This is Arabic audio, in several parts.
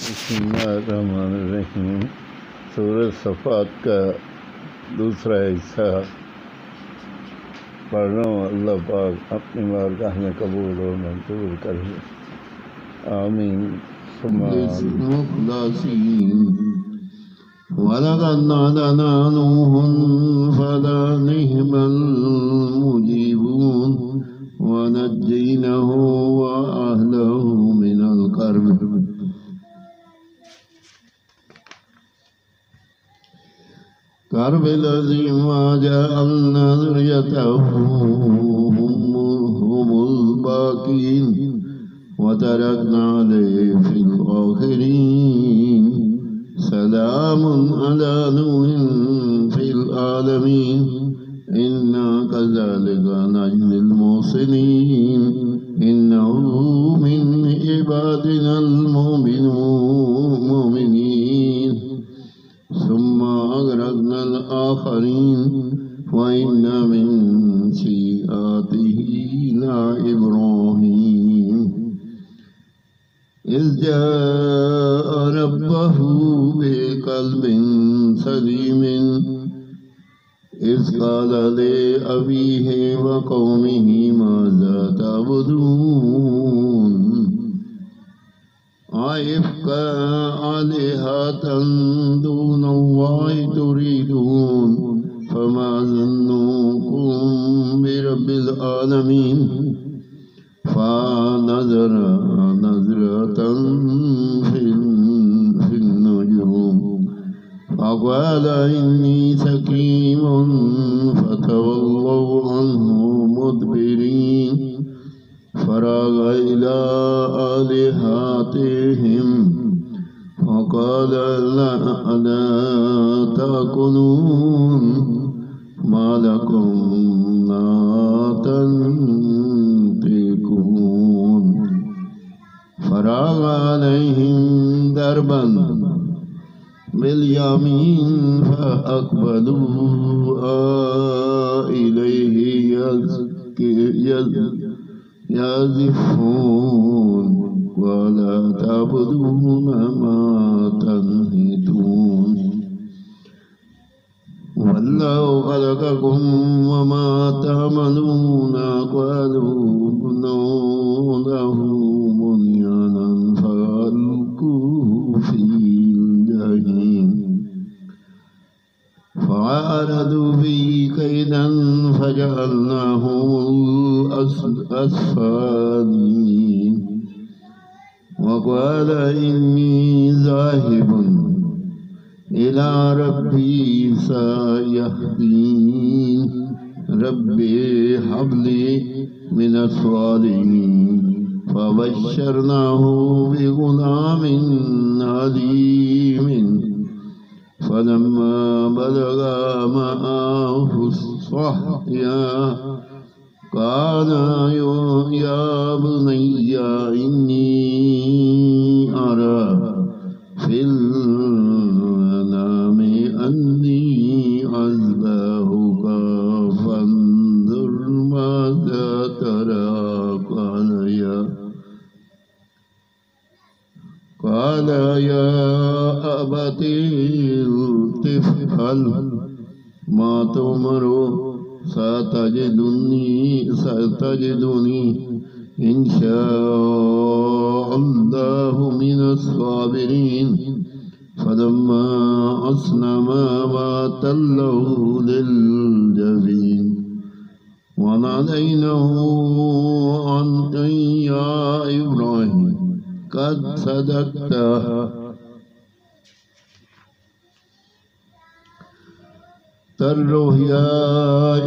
बिस्मिल्लाहिर्रहमानिर्रहीम। सूरह सफ़ात का दूसरा हिस्सा पढ़ रहा हूँ। अल्लाह पाक अपनी बारगाह में कबूल और मंजूर करे, आमीन सुम्मा आमीन। वलक़द नादना नूहुन फलनिअमल मुजीबून वनज्जयनाहु व अहलहु मिनल कर्ब। कर्बिलज़ी मा जअलना ज़ुर्रियतहु हुमुल बाक़ीन व तरकना अलैहि फ़िल आख़िरीन। सलामुन अला नूहिन फ़िल आलमीन इन्ना कज़ालिका नजज़िल मुहसिनीन इन्नहु मिन इबादिनल मुमिनीन। सुम्मा अग़रक़नल आख़रीन व इन्न मिन शियअतिही लइब्राहीम इज़ जाअ रब्बहु बिक़ल्बिन सलीमिन इज़ क़ाल लिअबीहि व क़ौमिहि माज़ा तअबुदून अइफ़्कन आलिहतन दूनल्लाहि तुरीदून फमा ज़न्नुकुम बिरब्बिल आलमीन। फ़नज़र नज़रतन फ़िन्नुजूम फ़क़ाल इन्नी सक़ीमुन फ़तवल्लव अन्हु मुदबिरीन। फ़राग़ इला आलिहतिहिम फ़क़ाल अला ताकुलून मा लकुम ला तंतिक़ून। फ़राग़ अलैहिम दरबन बिलयमीन फ़अक़बलू इलैहि यज़िफ़ून क़ाल तअबुदून मा तनहितून। वल्लाहु ख़लक़कुम व मा तअमलून क़ालू बुनू लहु बुनयानन फ़अल्क़ूहु फ़िल जहीम फ़अरदू बिही कैदन फ़जअलनाहुमुल अस्फ़ालीन। वक़ाल इन्नी ज़ाहिबुन इला रब्बी सयहदीन रब्बि हब्ली मिनस सालिहीन। फ़बश्शरनाहु बिग़ुलामिन अलीमिन फ़लम्मा बलगा मअहु السعي قال يا بني إني أرى في المنام أني أذبحك فانظر ماذا ترى قال يا أبت افعل ما تؤمر ستجدني إن شاء الله من الصابرين। فلما أسلما وتله للجبين وناديناه أن يا إبراهيم قد صدقت الرؤيا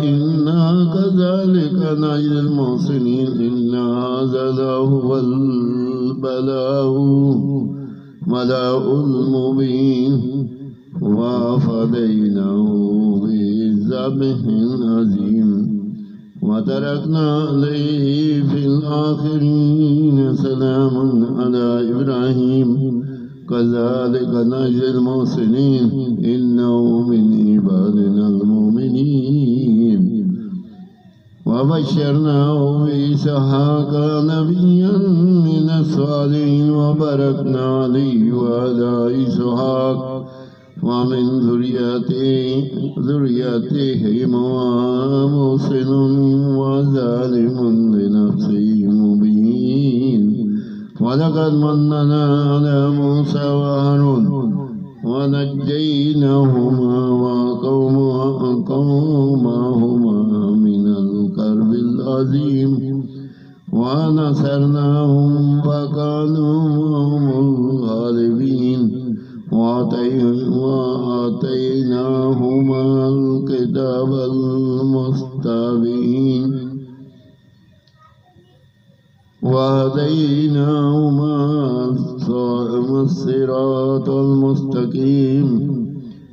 إنا كذلك نجزي المحسنين إن هذا لهو البلاء المبين وفديناه بذبح عظيم وتركنا عليه في الآخرين سلام على إبراهيم كذلك نجزي المحسنين إنه من عبادنا المؤمنين। وبشرناه بإسحاق نبيا من الصالحين وباركنا عليه وعلى إسحاق ومن ذريتهما محسن وظالم لنفسه مبين ولقد مننا على موسى وهارون ونجيناهما وقومهما من الكرب العظيم ونصرناهم فكانوا هم الغالبين وآتيناهما الكتاب المستبين وهديناهما الصراط المستقيم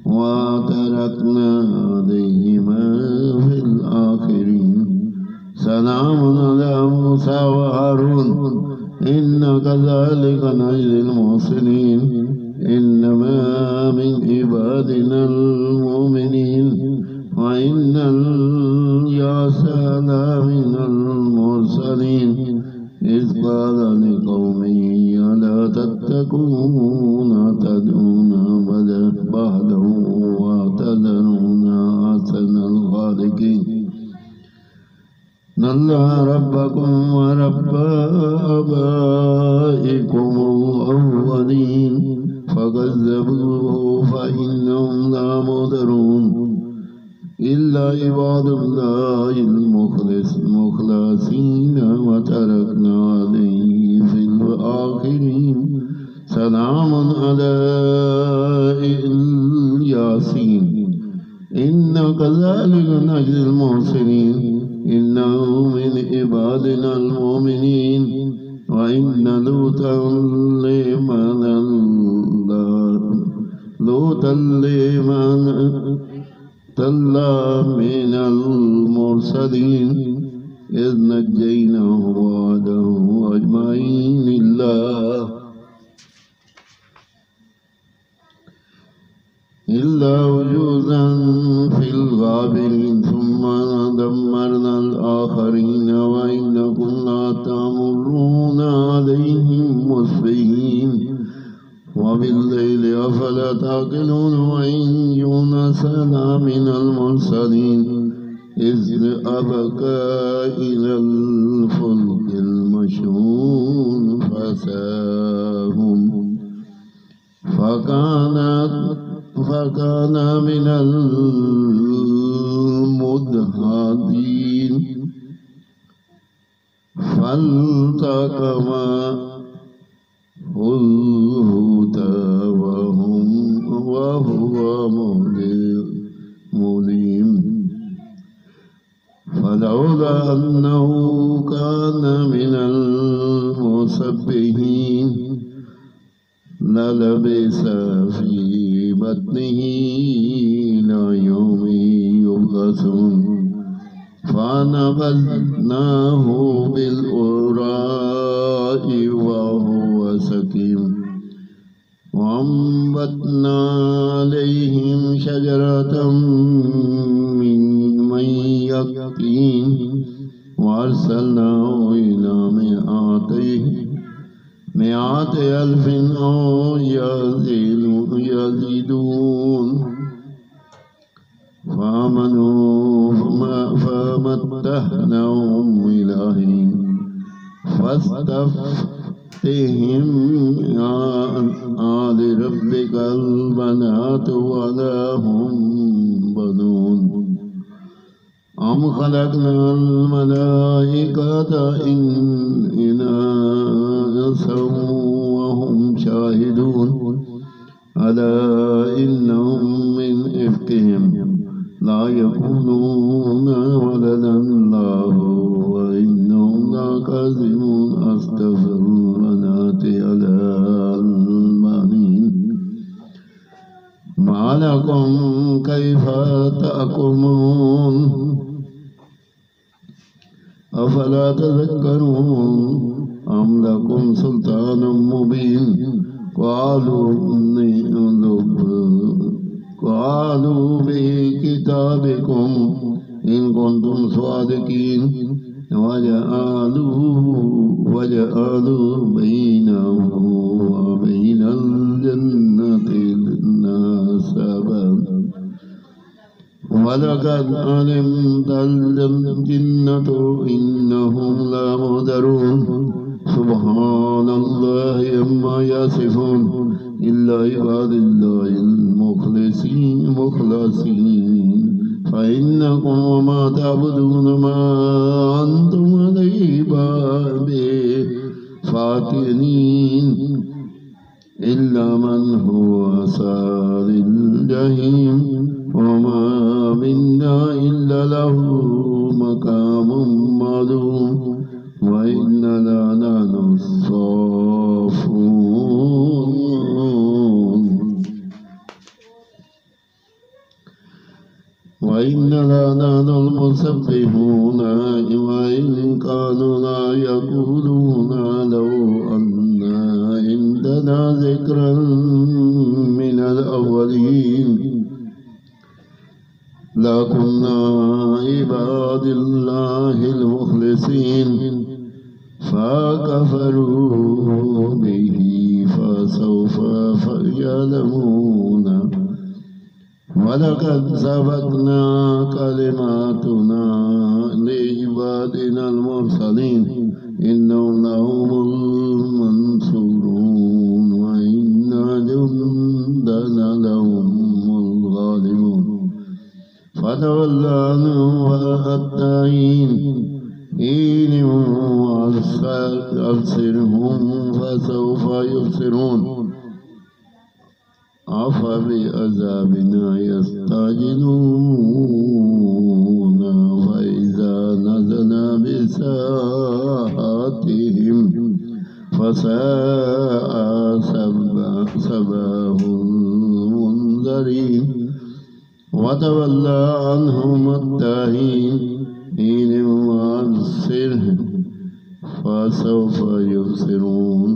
وتركنا عليهما في الآخرين سلام على موسى وهارون إنا كذلك نجزي المحسنين إنما من عبادنا المؤمنين وإن الياس من المرسلين إذ قال لقومه ألا تتقون تدعون بعده وتذرون أحسن الخالقين الله ربكم ورب آبائكم الأولين فكذبوه فإنهم لا منذرون إلا عباد الله المخلصين وتركنا عليه في الآخرين سلام على الياسين إنا كذلك نجزي المحسنين إنه من عبادنا المؤمنين وإن لوطا من المرسلين إذ نجيناه وعده أجمعين إلا وجودا في الغابرين ثم دمرنا الآخرين وإنكم لا تمرون عليهم مصبحين وبالليل أفلا تعقلون وإن يونس من المرسلين إذ أبقى إلى الفلك المشحون فكان من المدحضين فالتقما الحوت وهو مليم فلولا أنه كان من المسبحين للبث في بطنه إلى يوم يبعثون فنبذناه بالعراء وهو سقيم وأنبتنا عليهم شجرة من يقطين وأرسلناه إلى مئات ألف أو يزيدون فآمنوا فمتعناهم إلى حين فاستفتهم آل ربك البنات ولا هم بنون أم خلقنا الملائكة إناثا وهم شاهدون ألا إنهم من إفكهم لا يكونون ولدا الله وإنهم لكاذبون أستغفر البنات على البنين ما لكم كيف تحكمون أفلا تذكرون أم لكم سلطان مبين قالوا بكتابكم إن كنتم صادقين الصادقين وجعلوا بينه وبين الجنة نسبا ولقد علمت الجنة إنهم لمحضرون سبحان الله عما يصفون إلا عباد الله المخلصين فإنكم وما تعبدون ما أنتم عليه بفاتنين إلا من هو صال الجحيم وما منا إلا له مقام معلوم وإننا لنحن الصافون وإننا لنحن المسبحون وإن كانوا لا يقولون لو أن عندنا ذكرا من الأولين لكنا عباد الله المخلصين فكفروا به فسوف يعلمون ولقد سبقنا كلماتنا لعبادنا المرسلين إنهم لهم المنصورون وإن جندنا لهم الغالبون فتول عنهم وأتين وأبصرهم فسوف يبصرون أفبعذابنا يستعجلون فإذا نزلنا بساحتهم فساء سباه المنذرين وتولى عنهم الداهين حين وأبصرهم فسوف يبصرون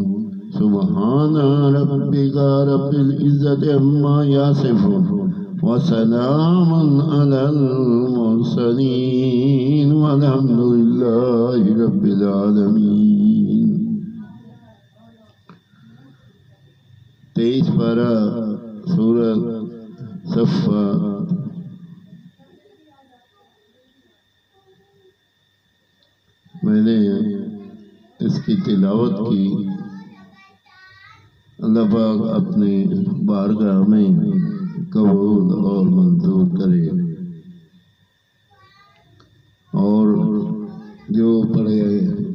سبحان ربك رب العزة عما يصفون وسلام على المرسلين والحمد لله رب العالمين 23 पारा सूरत सफ़ा मैंने इसकी तिलावत की। अल्लाह पाक अपने बारगाह में कबूल और मंजूर करे और जो पढ़े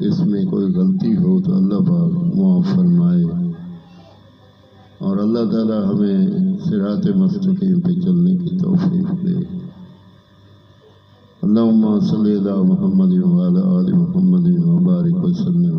इसमें कोई गलती हो तो अल्लाह पाक माफ़ फरमाए और अल्लाह ताला हमें सिरात मुस्तकीम पे चलने की तौफीक दे। अल्लाहुम्मा सल्ली अला मुहम्मद व अला आलि मुहम्मद व बारिक वसल्लम